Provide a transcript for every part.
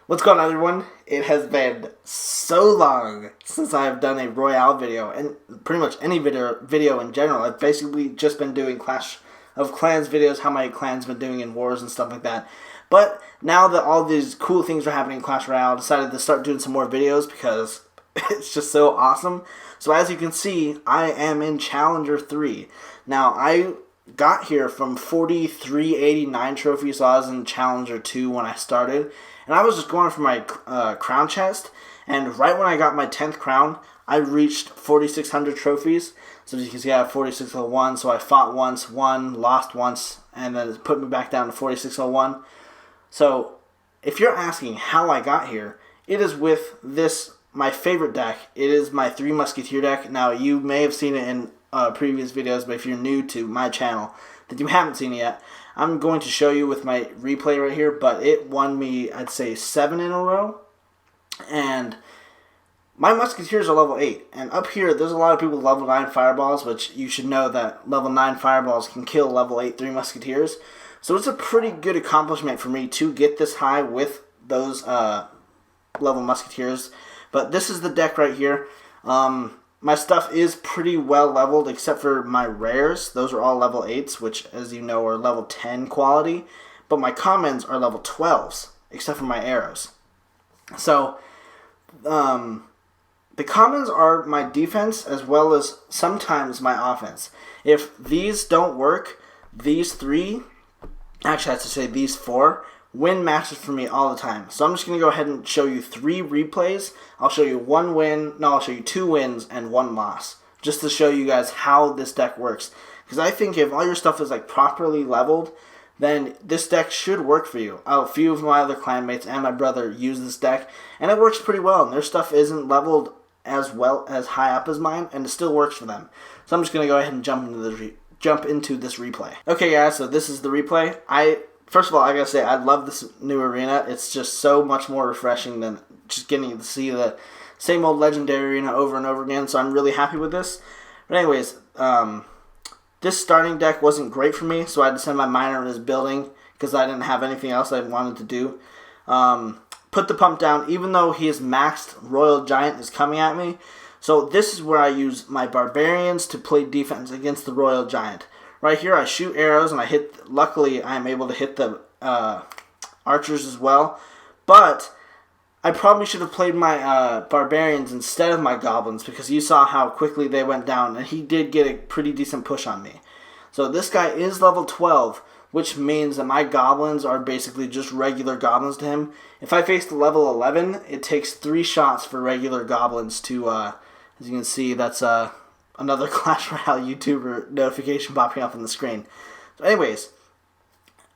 What's going on, everyone? It has been so long since I've done a Royale video, and pretty much any video in general. I've basically just been doing Clash of Clans videos, how my clan's been doing in wars and stuff like that. But now that all these cool things are happening in Clash Royale, I decided to start doing some more videos because it's just so awesome. So as you can see, I am in Challenger 3. Now, I got here from 4389 trophies, so I was in Challenger 2 when I started. And I was just going for my crown chest, and right when I got my 10th crown, I reached 4,600 trophies. So as you can see, I have 4601, so I fought once, won, lost once, and then it put me back down to 4601. So if you're asking how I got here, it is with this, my favorite deck. It is my 3 Musketeer deck. Now, you may have seen it in previous videos, but if you're new to my channel that you haven't seen it yet, I'm going to show you with my replay right here, but it won me, I'd say, 7 in a row. And my Musketeers are level 8. And up here, there's a lot of people with level 9 Fireballs, which you should know that level 9 Fireballs can kill level 8 3 Musketeers. So it's a pretty good accomplishment for me to get this high with those level Musketeers. But this is the deck right here. My stuff is pretty well leveled except for my rares. Those are all level 8s, which, as you know, are level 10 quality. But my commons are level 12s, except for my arrows. So, the commons are my defense as well as sometimes my offense. If these don't work, these 3, actually I have to say these 4, win matches for me all the time. So I'm just going to go ahead and show you 3 replays. I'll show you I'll show you 2 wins and 1 loss, just to show you guys how this deck works. Because I think if all your stuff is like properly leveled, then this deck should work for you. A few of my other clanmates and my brother use this deck, and it works pretty well. And their stuff isn't leveled as well as high up as mine, and it still works for them. So I'm just going to go ahead and jump into this replay. Okay, guys, so this is the replay. First of all, I gotta say, I love this new arena. It's just so much more refreshing than just getting to see the same old legendary arena over and over again, so I'm really happy with this. But anyways, this starting deck wasn't great for me, so I had to send my miner in his building because I didn't have anything else I wanted to do. Put the pump down, even though his maxed Royal Giant is coming at me. So this is where I use my Barbarians to play defense against the Royal Giant. Right here, I shoot arrows, and luckily, I'm able to hit the archers as well. But I probably should have played my Barbarians instead of my Goblins, because you saw how quickly they went down, and he did get a pretty decent push on me. So this guy is level 12, which means that my Goblins are basically just regular Goblins to him. If I face the level 11, it takes 3 shots for regular Goblins to, as you can see, that's another Clash Royale YouTuber notification popping up on the screen. So anyways,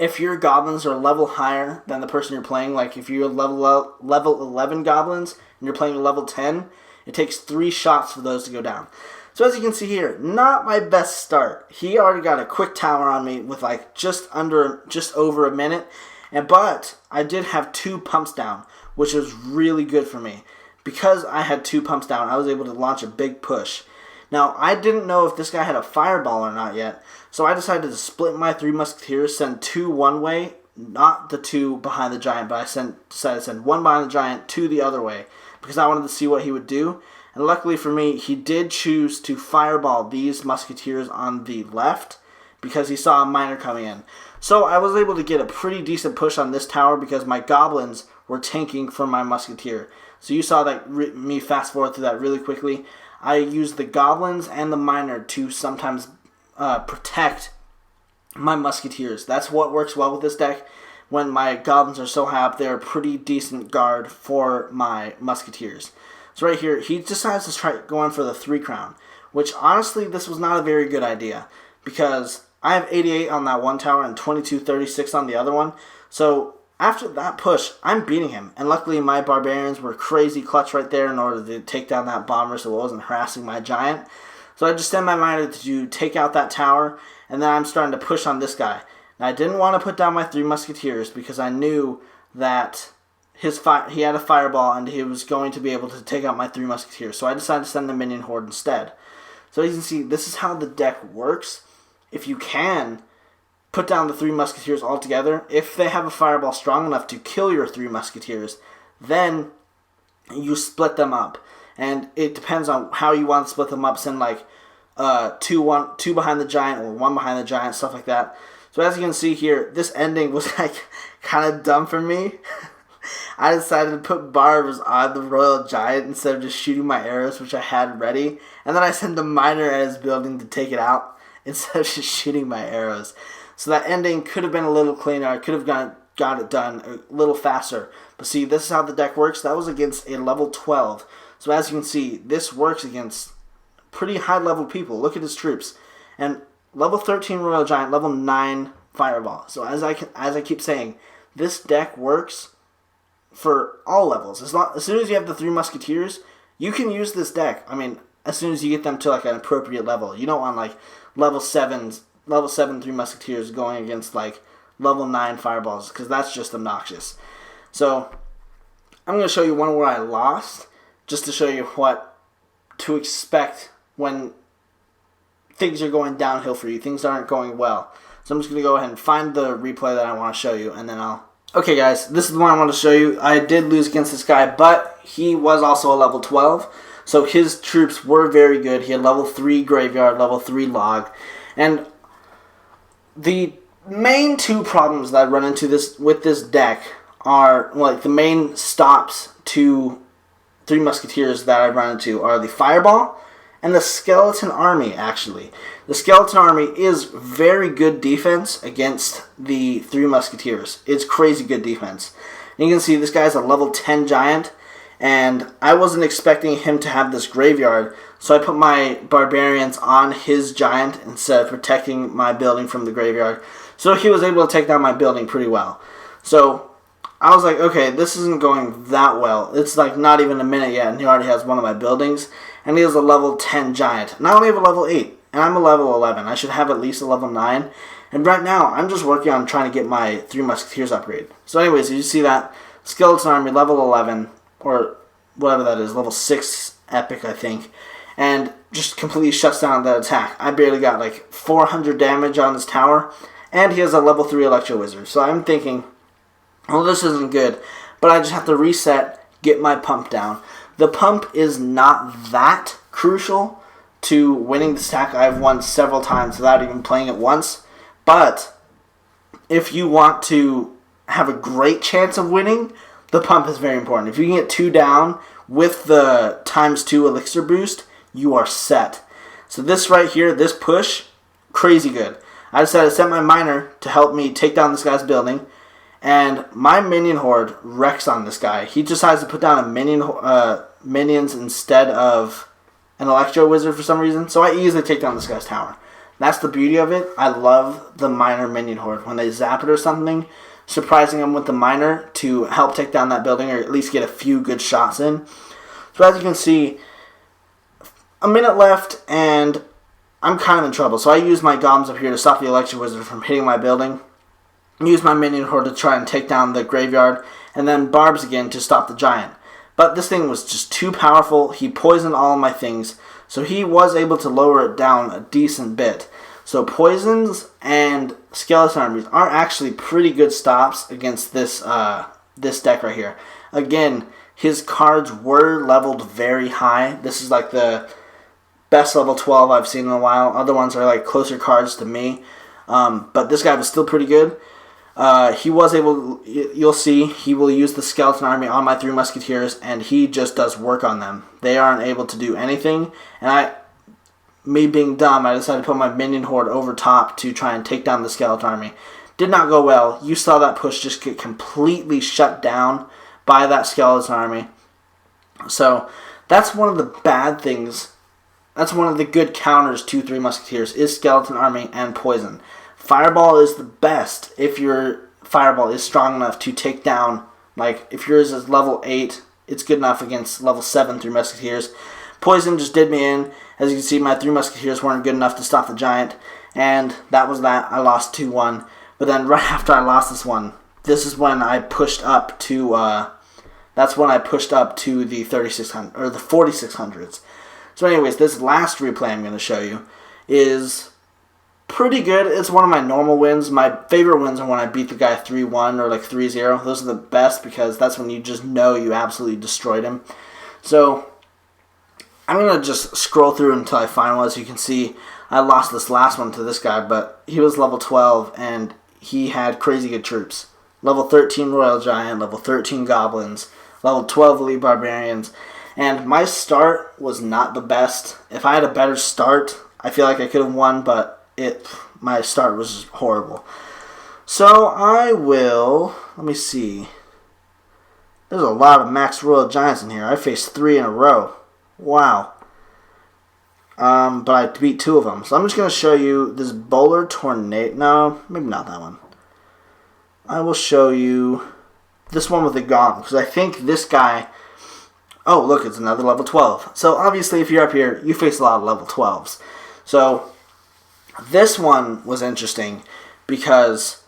if your goblins are a level higher than the person you're playing, like if you're level 11 goblins and you're playing level 10, it takes 3 shots for those to go down. So as you can see here, not my best start. He already got a quick tower on me with like just over a minute, but I did have 2 pumps down, which was really good for me. Because I had 2 pumps down, I was able to launch a big push. Now, I didn't know if this guy had a fireball or not yet, so I decided to split my 3 Musketeers, send 2 one way, not the 2 behind the giant, but I decided to send 1 behind the giant, 2 the other way, because I wanted to see what he would do. And luckily for me, he did choose to fireball these Musketeers on the left, because he saw a miner coming in. So I was able to get a pretty decent push on this tower, because my Goblins were tanking for my Musketeer. So you saw that me fast forward through that really quickly. I use the Goblins and the Miner to sometimes protect my Musketeers. That's what works well with this deck. When my Goblins are so high up, they're a pretty decent guard for my Musketeers. So right here, he decides to try going for the 3 crown, which honestly, this was not a very good idea, because I have 88 on that one tower and 2236 on the other one. So after that push, I'm beating him, and luckily my Barbarians were crazy clutch right there in order to take down that bomber so it wasn't harassing my giant. So I just sent my miner to take out that tower, and then I'm starting to push on this guy. Now, I didn't want to put down my 3 Musketeers because I knew that he had a fireball and he was going to be able to take out my 3 Musketeers. So I decided to send the minion horde instead. So as you can see, this is how the deck works. If you can put down the 3 Musketeers all together, if they have a fireball strong enough to kill your 3 Musketeers, Then you split them up, and it depends on how you want to split them up. Send like two behind the giant or one behind the giant, stuff like that. So as you can see here, this ending was like kind of dumb for me. I decided to put barbs on the royal giant instead of just shooting my arrows, which I had ready, and then I sent the miner at his building to take it out instead of just shooting my arrows. So that ending could have been a little cleaner. I could have got it done a little faster. But see, this is how the deck works. That was against a level 12. So as you can see, this works against pretty high level people. Look at his troops. And level 13 Royal Giant, level 9 Fireball. So as I keep saying, this deck works for all levels. As soon as you have the 3 Musketeers, you can use this deck. I mean, as soon as you get them to like an appropriate level. You don't want like level 7 3 Musketeers going against like level 9 Fireballs, because that's just obnoxious. So I'm going to show you one where I lost, just to show you what to expect when things are going downhill for you. Things aren't going well. So I'm just going to go ahead and find the replay that I want to show you, and then I'll... Okay guys, this is the one I want to show you. I did lose against this guy, but he was also a level 12. So his troops were very good. He had level 3 Graveyard, level 3 Log. And the main 2 problems that I run into with this deck are, like, the main stops to 3 Musketeers that I run into are the Fireball and the Skeleton Army, actually. The Skeleton Army is very good defense against the 3 Musketeers. It's crazy good defense. And you can see this guy's a level 10 giant, and I wasn't expecting him to have this graveyard, so I put my Barbarians on his giant instead of protecting my building from the graveyard. So he was able to take down my building pretty well. So I was like, okay, this isn't going that well. It's like not even a minute yet, and he already has one of my buildings. And he has a level 10 giant. And I only have a level 8, and I'm a level 11. I should have at least a level 9. And right now, I'm just working on trying to get my 3 Musketeers upgrade. So anyways, you see that Skeleton Army, level 11, or whatever that is, level 6 epic, I think. And just completely shuts down that attack. I barely got like 400 damage on this tower. And he has a level 3 Electro Wizard. So I'm thinking, well, this isn't good. But I just have to reset, get my pump down. The pump is not that crucial to winning the stack. I've won several times without even playing it once. But if you want to have a great chance of winning, the pump is very important. If you can get 2 down with the ×2 elixir boost, you are set. So this right here, this push, crazy good. I decided to set my miner to help me take down this guy's building. And my minion horde wrecks on this guy. He decides to put down a minions instead of an Electro Wizard for some reason. So I easily take down this guy's tower. That's the beauty of it. I love the miner minion horde. When they zap it or something, surprising them with the miner to help take down that building or at least get a few good shots in. So as you can see, a minute left and I'm kind of in trouble. So I use my goblins up here to stop the Electro Wizard from hitting my building. Use my minion horde to try and take down the graveyard, and then barbs again to stop the giant. But this thing was just too powerful. He poisoned all of my things, so he was able to lower it down a decent bit. So poisons and skeleton armies are actually pretty good stops against this this deck right here. Again, his cards were leveled very high. This is like the best level 12 I've seen in a while. Other ones are like closer cards to me. But this guy was still pretty good. He was able, you'll see, he will use the skeleton army on my 3 musketeers, and he just does work on them. They aren't able to do anything, and me being dumb, I decided to put my minion horde over top to try and take down the skeleton army. Did not go well. You saw that push just get completely shut down by that skeleton army. So that's one of the bad things. That's one of the good counters to 3 musketeers is skeleton army and poison. Fireball is the best if your fireball is strong enough to take down, like if yours is level 8, it's good enough against level 7 3 musketeers. Poison just did me in. As you can see, my 3 musketeers weren't good enough to stop the giant, and that was that. I lost 2-1. But then right after I lost this one, this is when I pushed up to that's when I pushed up to the 3600 or the 4600s. So anyways, this last replay I'm going to show you is pretty good. It's one of my normal wins. My favorite wins are when I beat the guy 3-1 or like 3-0. Those are the best because that's when you just know you absolutely destroyed him. So I'm going to just scroll through until I find one. As you can see, I lost this last one to this guy, but he was level 12 and he had crazy good troops. Level 13 Royal Giant, level 13 Goblins, level 12 Elite Barbarians. And my start was not the best. If I had a better start, I feel like I could have won, but my start was horrible. So I will, let me see. There's a lot of max Royal Giants in here. I faced 3 in a row. Wow. But I beat 2 of them. So I'm just going to show you this Bowler Tornado. No, maybe not that one. I will show you this one with the Gauntlet, because I think this guy... Oh, look, it's another level 12. So obviously, if you're up here, you face a lot of level 12s. So this one was interesting because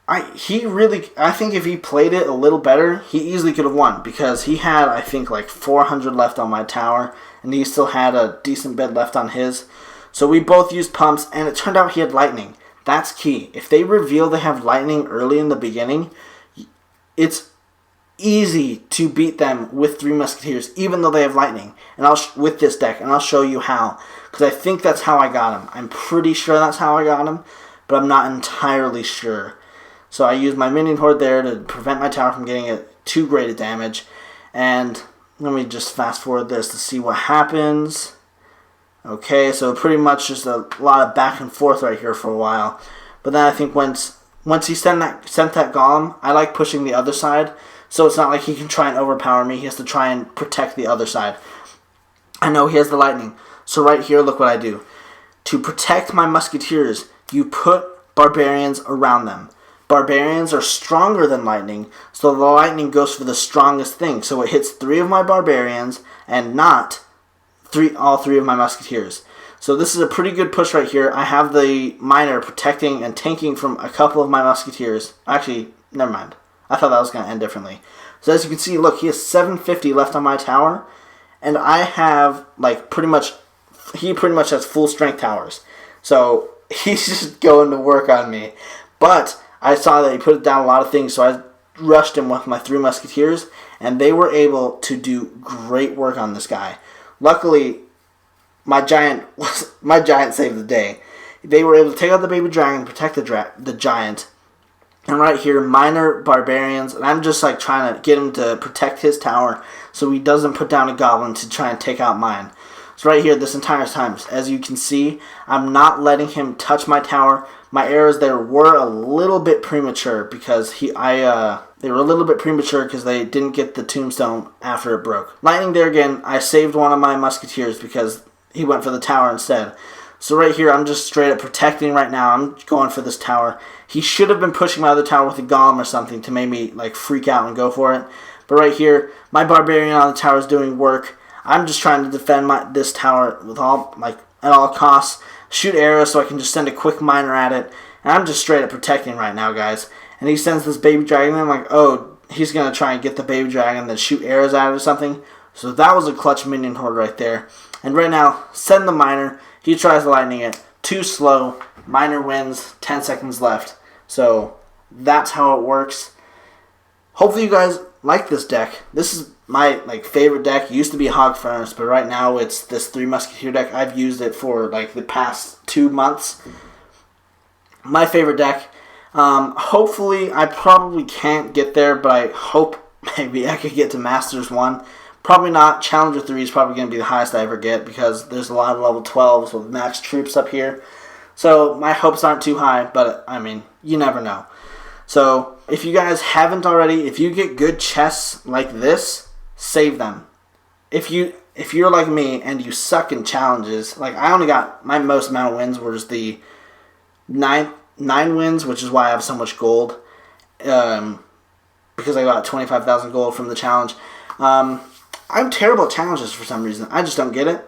I think if he played it a little better, he easily could have won, because he had, I think, like 400 left on my tower, and he still had a decent bit left on his. So we both used pumps, and it turned out he had lightning. That's key. If they reveal they have lightning early in the beginning, it's easy to beat them with 3 Musketeers, even though they have lightning. And with this deck, and I'll show you how, because I think that's how I got him. I'm pretty sure that's how I got him, but I'm not entirely sure. So I used my minion horde there to prevent my tower from getting too great a damage. And let me just fast forward this to see what happens. Okay, so pretty much just a lot of back and forth right here for a while. But then I think once he sent that golem, I like pushing the other side. So it's not like he can try and overpower me. He has to try and protect the other side. I know he has the lightning. So right here, look what I do. To protect my Musketeers, you put Barbarians around them. Barbarians are stronger than lightning, so the lightning goes for the strongest thing. So it hits 3 of my Barbarians and not all 3 of my Musketeers. So this is a pretty good push right here. I have the Miner protecting and tanking from a couple of my Musketeers. Actually, never mind. I thought that was going to end differently. So as you can see, look, he has 750 left on my tower, and I have, like, he pretty much has full strength towers. So he's just going to work on me. But I saw that he put down a lot of things, so I rushed him with my 3 Musketeers, and they were able to do great work on this guy. Luckily, my giant saved the day. They were able to take out the baby dragon, protect the giant. And right here, minor barbarians, and I'm just like trying to get him to protect his tower so he doesn't put down a goblin to try and take out mine. So right here, this entire time, as you can see, I'm not letting him touch my tower. My arrows there were a little bit premature because they were a little bit premature because they didn't get the tombstone after it broke. Lightning there again, I saved one of my Musketeers because he went for the tower instead. So right here, I'm just straight up protecting right now. I'm going for this tower. He should have been pushing my other tower with a golem or something to make me like freak out and go for it. But right here, my barbarian on the tower is doing work. I'm just trying to defend this tower with at all costs. Shoot arrows so I can just send a quick miner at it. And I'm just straight up protecting right now, guys. And he sends this baby dragon. And I'm like, oh, he's going to try and get the baby dragon and then shoot arrows at it or something. So that was a clutch minion horde right there. And right now, send the miner. He tries lightning it. Too slow. Miner wins. 10 seconds left. So that's how it works. Hopefully you guys like this deck. This is my favorite deck. It used to be Hog Furnace, but right now it's this 3 Musketeer deck. I've used it for the past 2 months. My favorite deck. Hopefully I probably can't get there, but I hope maybe I could get to Masters 1. Probably not. Challenger 3 is probably going to be the highest I ever get because there's a lot of level 12s with max troops up here. So my hopes aren't too high, but I mean, you never know. So if you guys haven't already, if you get good chests like this, save them. If you're like me and you suck in challenges, I only got my most amount of wins was the 9 wins, which is why I have so much gold. Because I got 25,000 gold from the challenge. I'm terrible at challenges for some reason. I just don't get it.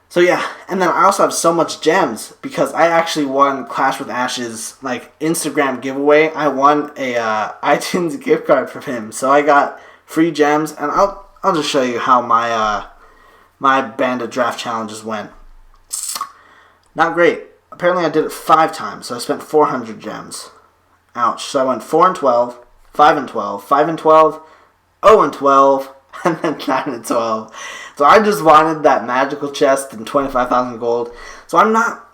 So yeah, and then I also have so much gems because I actually won Clash with Ash's Instagram giveaway. I won a iTunes gift card from him, so I got free gems, and I'll just show you how my my Bandit draft challenges went. Not great, apparently I did it 5 times, so I spent 400 gems. Ouch. So I went 4 and 12, 5 and 12, 5 and 12, 0 and 12, and then 9 and 12. So I just wanted that magical chest and 25,000 gold. So I'm not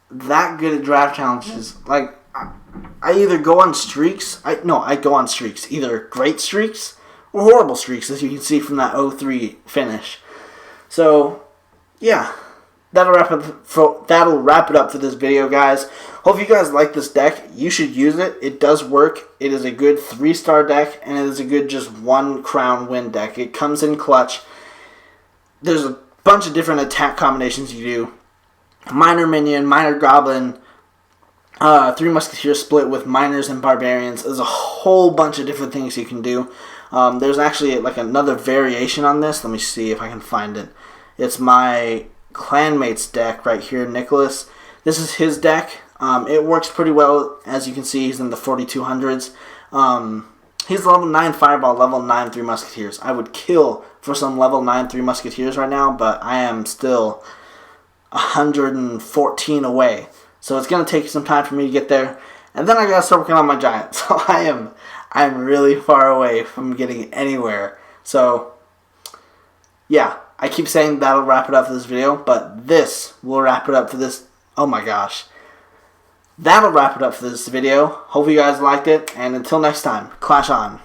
that good at draft challenges. Like, I either go on streaks. I go on streaks. Either great streaks or horrible streaks, as you can see from that 0-3 finish. So, yeah. That'll wrap it up for this video, guys. Hope you guys like this deck. You should use it. It does work. It is a good 3-star deck, and it is a good just 1 crown win deck. It comes in clutch. There's a bunch of different attack combinations you do. Miner minion, miner goblin, 3 musketeers split with miners and barbarians. There's a whole bunch of different things you can do. There's actually like another variation on this. Let me see if I can find it. It's my clanmate's deck right here, Nicholas. This is his deck. It works pretty well. As you can see, he's in the 4200s. He's level 9 Fireball, level 9 3 Musketeers. I would kill for some level 9 3 Musketeers right now, but I am still 114 away. So it's going to take some time for me to get there. And then I got to start working on my giant. So I'm really far away from getting anywhere. So, yeah. I keep saying that'll wrap it up for this video, but this will wrap it up for this. Oh my gosh. That'll wrap it up for this video. Hope you guys liked it, and until next time, clash on.